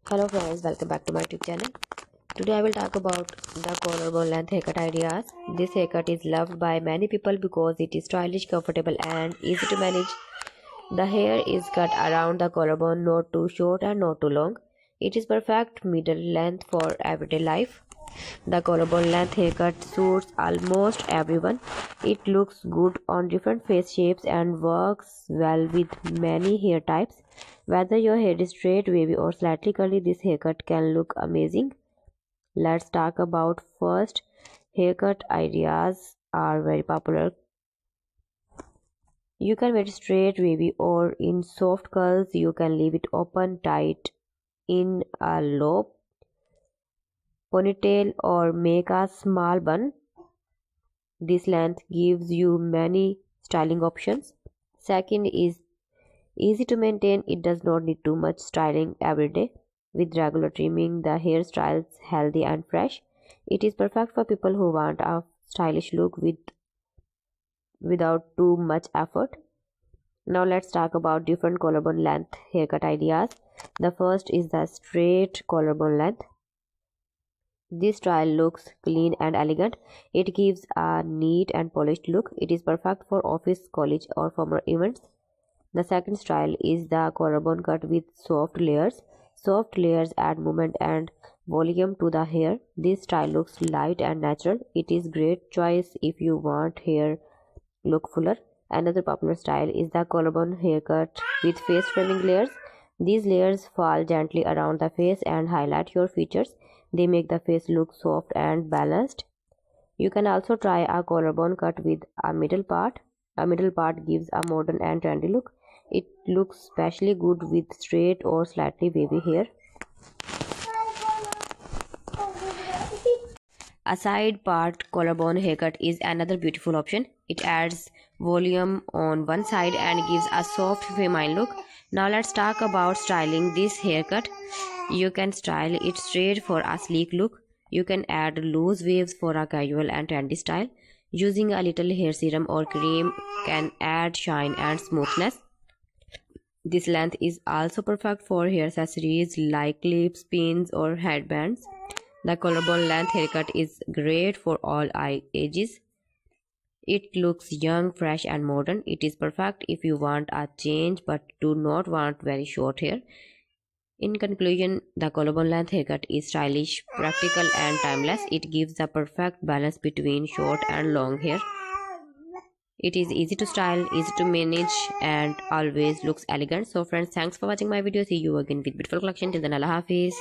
Hello friends, welcome back to my YouTube channel. Today I will talk about the collarbone length haircut ideas. This haircut is loved by many people because it is stylish, comfortable and easy to manage. The hair is cut around the collarbone, not too short and not too long. It is perfect middle length for everyday life. The collarbone length haircut suits almost everyone. It looks good on different face shapes and works well with many hair types. Whether your hair is straight, wavy or slightly curly, this haircut can look amazing. Let's talk about first haircut ideas are very popular. You can wear it straight, wavy or in soft curls. You can leave it open, tight in a low ponytail or make a small bun. This length gives you many styling options. Second is easy to maintain. It does not need too much styling every day. With regular trimming, the hairstyle is healthy and fresh. It is perfect for people who want a stylish look without too much effort. Now let's talk about different collarbone length haircut ideas. The first is the straight collarbone length. This style looks clean and elegant. It gives a neat and polished look. It is perfect for office, college or formal events. The second style is the collarbone cut with soft layers. Soft layers add movement and volume to the hair. This style looks light and natural. It is great choice if you want hair look fuller. Another popular style is the collarbone haircut with face framing layers. These layers fall gently around the face and highlight your features. They make the face look soft and balanced. You can also try a collarbone cut with a middle part. A middle part gives a modern and trendy look. It looks especially good with straight or slightly wavy hair. A side part collarbone haircut is another beautiful option. It adds volume on one side and gives a soft feminine look. Now let's talk about styling this haircut. You can style it straight for a sleek look. You can add loose waves for a casual and trendy style. Using a little hair serum or cream can add shine and smoothness. This length is also perfect for hair accessories like clips, pins or headbands. The collarbone length haircut is great for all ages. It looks young, fresh and modern. It is perfect if you want a change but do not want very short hair. In conclusion, the collarbone length haircut is stylish, practical and timeless. It gives the perfect balance between short and long hair. It is easy to style, easy to manage and always looks elegant. So friends, thanks for watching my video. See you again with beautiful collection. Till then, Allah Hafiz.